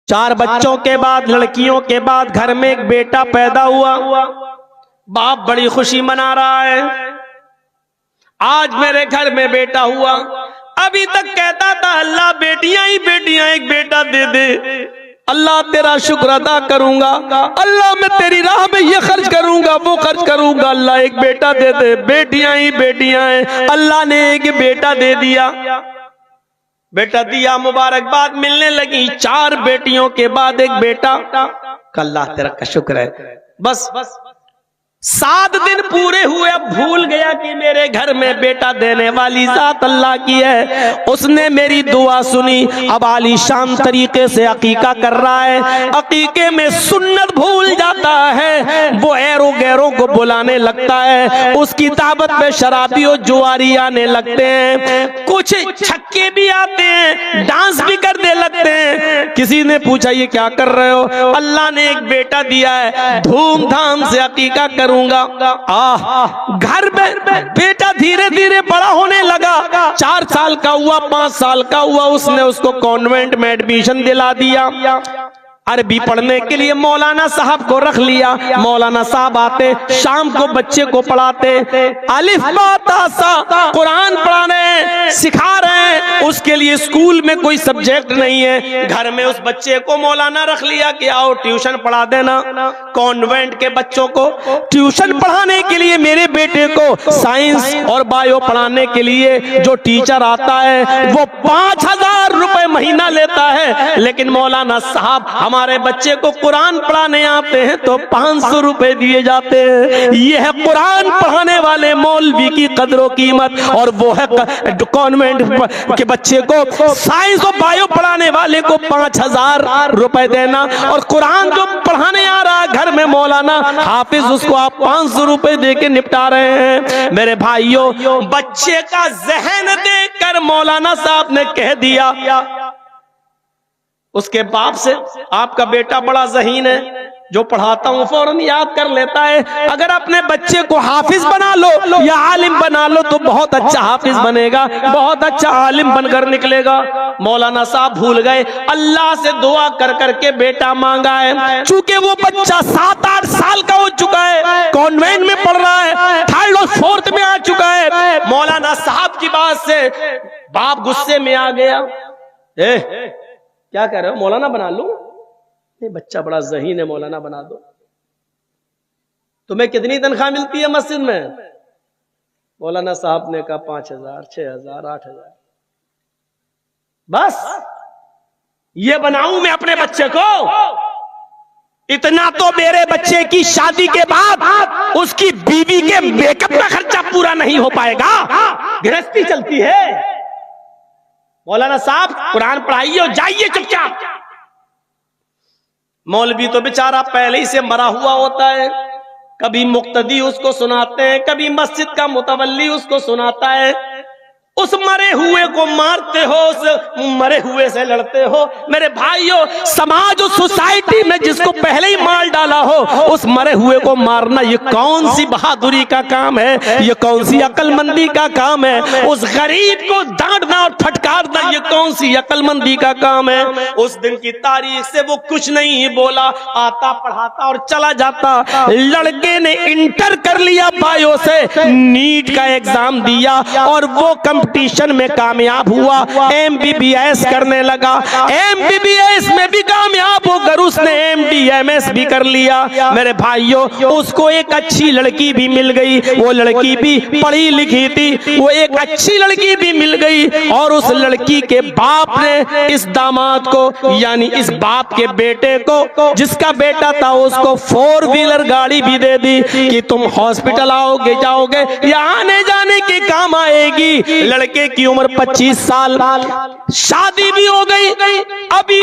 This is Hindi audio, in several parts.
4 बच्चों के बाद, लड़कियों के बाद घर में एक बेटा पैदा हुआ। बाप बड़ी खुशी मना रहा है, आज मेरे घर में बेटा हुआ। अभी तक कहता था अल्लाह बेटियां ही बेटियां, एक बेटा दे दे, अल्लाह तेरा शुक्र अदा करूंगा, अल्लाह मैं तेरी राह में ये खर्च करूंगा वो खर्च करूंगा, अल्लाह एक बेटा दे दे। बेटियां ही बेटियां हैं, अल्लाह ने एक बेटा दे दिया। बेटा दिया, मुबारकबाद मिलने लगी। 4 बेटियों के बाद एक बेटा। अल्लाह तेरा का शुक्र है। बस 7 दिन पूरे हुए, अब भूल गया कि मेरे घर में बेटा देने वाली जात अल्लाह की है। उसने मेरी दुआ सुनी। अब आलीशान तरीके से अकीका कर रहा है। अकीके में सुन्नत भूल जाता है, वो ऐरों गैरों को बुलाने लगता है। उसकी दावत में शराबी और जुआरी आने लगते हैं, कुछ छक्के भी आते हैं, डांस भी करने लगते हैं। किसी ने पूछा ये क्या कर रहे हो? अल्लाह ने एक बेटा दिया है, धूमधाम से अकीका करूं। घर में बेटा धीरे धीरे बड़ा होने लगा। 4 साल का हुआ, 5 साल का हुआ, उसने उसको कॉन्वेंट में एडमिशन दिला दिया। अरबी पढ़ने के लिए मौलाना साहब को रख लिया। मौलाना साहब आते, शाम को बच्चे को पढ़ाते, अलिफ बा ता सा कुरान पढ़ाने सिखा रहे हैं। उसके लिए स्कूल में कोई सब्जेक्ट नहीं है, घर में उस बच्चे को मौलाना रख लिया कि आओ ट्यूशन पढ़ा देना। कॉन्वेंट के बच्चों को ट्यूशन पढ़ाने के लिए, मेरे बेटे को साइंस और बायो पढ़ाने के लिए जो टीचर आता है वो 5000 रुपए महीना लेता है। लेकिन मौलाना साहब हमारे बच्चे को कुरान पढ़ाने आते हैं तो 500 रुपए दिए जाते हैं। ये है कुरान पढ़ाने वाले मौलवी की कदर कीमत। और वो है कॉन्वेंट के बच्चे को साइंस और बायो पढ़ाने वाले को 5000 रुपए देना। और कुरान जो पढ़ाने आ रहा है घर में मौलाना हाफिज, उसको आप 500 रुपए दे के निपटा रहे हैं। मेरे भाइयों, बच्चे का जहन देखकर मौलाना साहब ने कह दिया उसके बाप से, आपका बेटा बड़ा ज़हीन है, जो पढ़ाता हूं फौरन याद कर लेता है। अगर अपने बच्चे को हाफिज बना लो या आलिम बना लो तो बहुत अच्छा हाफिज बनेगा, बहुत अच्छा आलिम बनकर निकलेगा। मौलाना साहब भूल गए, अल्लाह से दुआ कर करके बेटा मांगा है। चूंकि वो बच्चा 7-8 साल का हो चुका है, कॉन्वेंट में पढ़ रहा है, 3rd और 4th में आ चुका है। मौलाना साहब की बात से बाप गुस्से में आ गया। क्या कह रहे हो, मौलाना बना लूं? ये बच्चा बड़ा ज़हीन है, मौलाना बना दो। तुम्हें कितनी तनख्वाह मिलती है मस्जिद में? मौलाना साहब ने कहा 5000, 6000, 8000। बस ये बनाऊं मैं अपने बच्चे को? इतना तो मेरे बच्चे की शादी के बाद उसकी बीवी के मेकअप का खर्चा पूरा नहीं हो पाएगा। गृहस्थी चलती है। मौलाना साहब कुरान पढ़ाइए और जाइए चुपचाप। मौलवी तो बेचारा पहले ही से मरा हुआ होता है। कभी मुक्तदी उसको सुनाते हैं, कभी मस्जिद का मुतवल्ली उसको सुनाता है। उस मरे हुए को मारते हो, उस मरे हुए से लड़ते हो। मेरे भाइयों, समाज और सोसाइटी में जिसको पहले ही मार डाला हो, उस मरे हुए को मारना ये कौन सी बहादुरी का काम है? ये कौन सी अक्लमंदी का काम है? उस गरीब को डांटना और फटकारना ये कौन सी अक्लमंदी का काम है? उस दिन की तारीख से वो कुछ नहीं बोला, आता पढ़ाता और चला जाता। लड़के ने इंटर कर लिया बायो से, नीट का एग्जाम दिया और वो कंपटीशन में कामयाब हुआ, MBBS करने लगा। MBBS में भी कामयाब होकर उसने MD MS भी कर लिया। मेरे भाइयों, उसको एक अच्छी लड़की भी मिल गई। वो लड़की भी पढ़ी लिखी थी, वो एक अच्छी लड़की भी मिल गई। और उस लड़की के बाप ने इस दामाद को, यानी इस बाप के बेटे को, जिसका बेटा था, उसको 4 व्हीलर गाड़ी भी दे दी कि तुम हॉस्पिटल आओगे जाओगे या आने जाने के काम आएगी। लड़के की उम्र 25 साल, शादी भी हो गई। अभी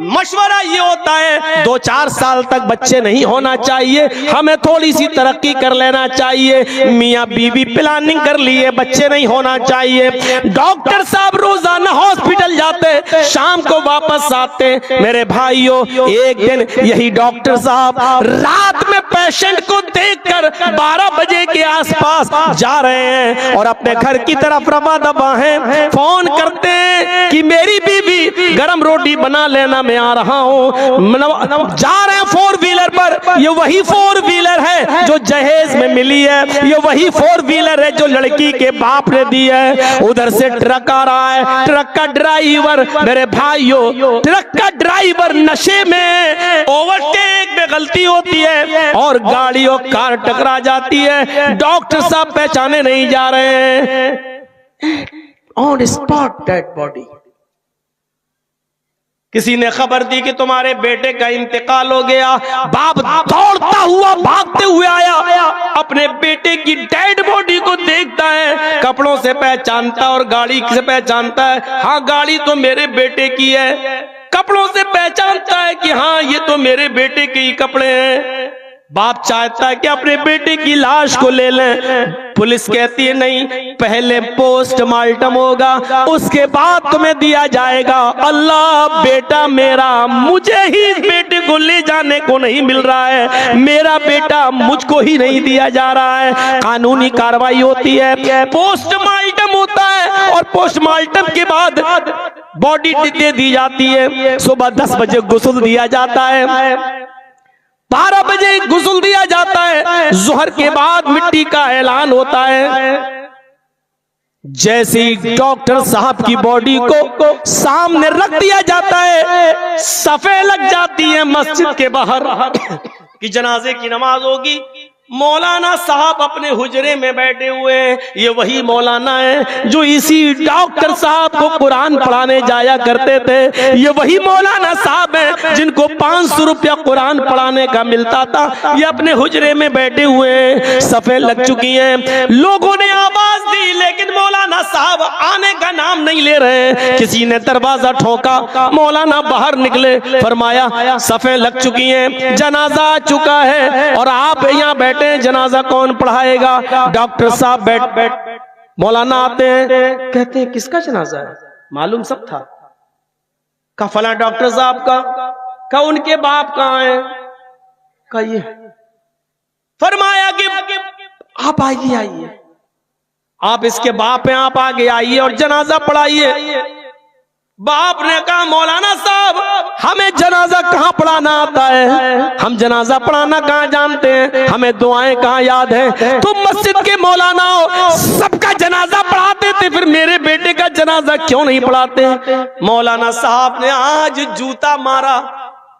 मशवरा ये होता है 2-4 साल तक बच्चे नहीं होना चाहिए, हमें थोड़ी सी तरक्की कर लेना चाहिए। मियाँ बीवी प्लानिंग कर लिए, बच्चे नहीं होना चाहिए। डॉक्टर साहब रोजाना हॉस्पिटल जाते, शाम को वापस आते। मेरे भाइयों, एक दिन यही डॉक्टर साहब रात में पेशेंट को देखकर 12 बजे के आसपास जा रहे हैं और अपने घर की तरफ रवा दबा हैं। फोन करते हैं कि मेरी बीवी गरम रोटी बना लेना, मैं आ रहा हूँ। जा रहे हैं 4 व्हीलर पर। ये वही 4 व्हीलर है जो जहेज में मिली है, ये वही 4 व्हीलर है जो लड़की के बाप ने दी है। उधर से ट्रक आ रहा है, ट्रक का ड्राइवर, मेरे भाइयों, ट्रक का ड्राइवर नशे में, ओवरटेक में गलती होती है और गाड़ी और कार टकरा जाती है। डॉक्टर साहब पहचाने नहीं जा रहे हैं। On spot dead body. किसी ने खबर दी कि तुम्हारे बेटे का इंतकाल हो गया। बाप दौड़ता हुआ भागते हुए आया, अपने बेटे की डेड बॉडी को देखता है, कपड़ों से पहचानता और गाड़ी से पहचानता है, हाँ गाड़ी तो मेरे बेटे की है। कपड़ों से पहचानता है कि हाँ ये तो मेरे बेटे के ही कपड़े हैं। बाप चाहता है कि अपने बेटे की लाश को ले लें। पुलिस कहती है नहीं, पहले पोस्टमार्टम होगा, उसके बाद तुम्हें दिया जाएगा। अल्लाह, बेटा मेरा, मुझे ही बेटे को ले जाने को नहीं मिल रहा है, मेरा बेटा मुझको ही नहीं दिया जा रहा है। कानूनी कार्रवाई होती है, पोस्टमार्टम होता है और पोस्टमार्टम के बाद बॉडी दे दी जाती है। सुबह 10 बजे गुस्ल दिया जाता है, 12 बजे गुस्ल दिया जाता है। जोहर के बाद मिट्टी का ऐलान होता है। जैसे ही डॉक्टर साहब की बॉडी को सामने रख दिया जाता है, सफे लग जाती है मस्जिद के बाहर कि जनाजे की नमाज होगी। मौलाना साहब अपने हुजरे में बैठे हुए हैं। ये वही मौलाना है जो इसी डॉक्टर साहब को कुरान पढ़ाने जाया करते थे। ये वही मौलाना साहब हैं जिनको 500 रुपया कुरान पढ़ाने का मिलता था। ये अपने हुजरे में बैठे हुए हैं, सफे लग चुकी हैं। लोगों ने आवाज दी लेकिन मौलाना साहब आने का नाम नहीं ले रहे। किसी ने दरवाजा ठोका, मौलाना बाहर निकले, फरमाया सफे लग चुकी हैं, जनाजा आ चुका है और आप यहाँ बैठे, जनाजा कौन पढ़ाएगा? डॉक्टर साहब बैठ। मौलाना आते हैं, कहते हैं किसका जनाजा है? मालूम सब था। का फला डॉक्टर साहब का उनके बाप कहाँ है? का ये। फरमाया कि आप आइए, आप इसके बाप हैं, आप आगे आइए और जनाजा पढ़ाइए। बाप ने कहा मौलाना साहब हमें जनाजा कहाँ पढ़ाना आता है, हम जनाजा पढ़ाना कहाँ जानते हैं, हमें दुआएं कहाँ याद हैं। तुम मस्जिद के मौलाना हो, सबका जनाजा पढ़ाते थे, फिर मेरे बेटे का जनाजा क्यों नहीं पढ़ाते? मौलाना साहब ने आज जूता मारा।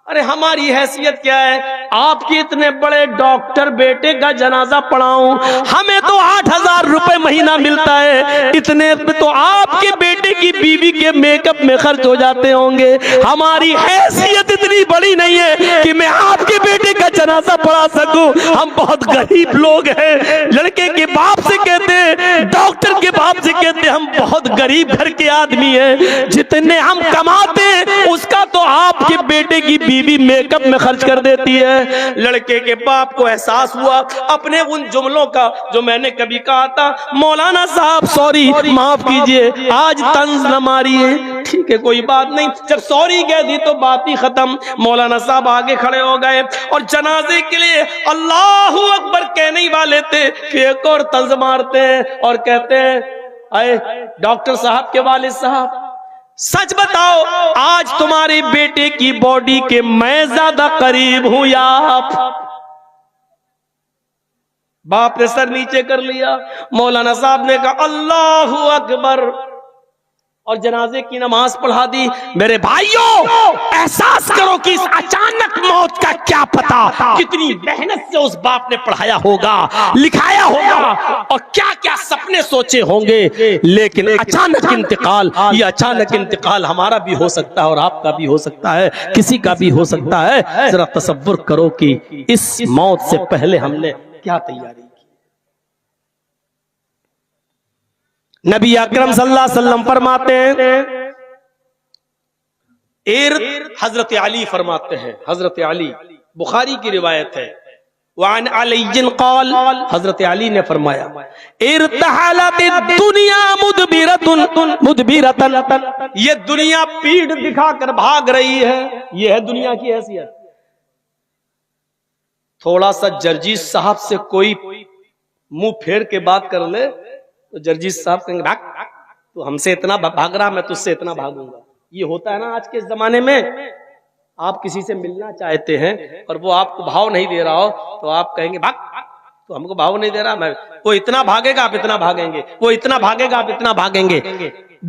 अरे हमारी हैसियत क्या है, आपके इतने बड़े डॉक्टर बेटे का जनाजा पढ़ाऊं? हमें तो 8,000 रुपए महीना मिलता है, इतने तो आपके बेटे की बीवी के मेकअप में खर्च हो जाते होंगे। हमारी हैसियत इतनी बड़ी नहीं है कि मैं आपके बेटे का जनाजा पढ़ा सकूं। हम बहुत गरीब लोग हैं। लड़के के बाप से कहते हैं, डॉक्टर के बाप से कहते हैं, हम बहुत गरीब घर के आदमी हैं, जितने हम कमाते हैं उसका तो आपके बेटे की बीवी मेकअप में खर्च कर देती है। लड़के के बाप को एहसास हुआ अपने उन जुमलों का जो मैंने कभी कहा था, मौलाना साहब सॉरी, माफ कीजिए, आज तंज न मारिए। ठीक है कोई बात नहीं। जब सॉरी कह दी तो बात ही खत्म। मौलाना साहब आगे खड़े हो गए और जनाजे के लिए अल्लाहू अकबर कहने ही वाले थे कि एक और तंज मारते हैं और कहते हैं, अरे डॉक्टर साहब के वालिद साहब, सच बताओ आज तुम्हारे बेटे की बॉडी के मैं ज्यादा करीब हूं या आप? बाप ने सर नीचे कर लिया। मौलाना साहब ने कहा अल्लाहू अकबर और जनाजे की नमाज पढ़ा दी। मेरे भाइयों, एहसास करो कि इस अचानक मौत का क्या पता, कितनी मेहनत से उस बाप ने पढ़ाया होगा, लिखाया होगा और क्या क्या सपने सोचे होंगे। लेकिन अचानक इंतकाल, ये अचानक इंतकाल हमारा भी हो सकता है और आपका भी हो सकता है, किसी का भी हो सकता है। जरा तसव्वुर करो कि इस मौत से पहले हमने क्या तैयारी की। नबी अकरम सल्लल्लाहु अलैहि वसल्लम फरमाते हैं, हजरत अली फरमाते हैं, हजरत अली, बुखारी की रिवायत है, वान अलीन क़ाल, हजरत अली ने फरमाया, इर्तहलत दुनिया मुदबिरतन, ये दुनिया पीठ दिखाकर भाग रही है। ये है दुनिया की हैसियत। थोड़ा सा जर्जीस साहब से कोई मुंह फेर के बात कर ले तो जर्जीस साहब कहेंगे भाग, तू हमसे इतना भाग रहा, मैं तुझसे इतना भागूंगा। ये होता है ना आज के जमाने में। आप किसी से मिलना चाहते हैं और वो आपको भाव नहीं दे रहा हो तो आप कहेंगे भाग, तो हमको भाव नहीं दे रहा, मैं वो इतना भागेगा आप इतना भागेंगे, वो इतना भागेगा आप इतना भागेंगे।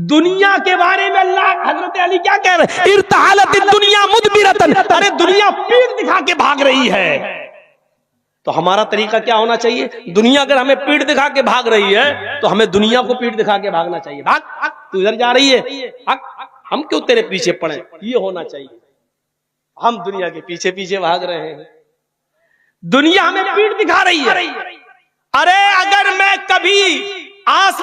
दुनिया के बारे में अल्लाह हजरत अली क्या कह रहे हैं, इर्तहालत दुनिया मुदबिरतन, अरे दुनिया पीठ दिखा के भाग रही है। तो हमारा तरीका क्या होना चाहिए, दुनिया अगर हमें पीठ दिखा के भाग रही है तो हमें दुनिया को पीठ दिखा के भागना चाहिए। भाग, तू इधर जा रही है, भाग, हम क्यों तेरे पीछे पड़े, ये होना चाहिए। हम दुनिया के पीछे पीछे भाग रहे हैं, दुनिया हमें पीठ दिखा रही है। अरे अगर मैं कभी आस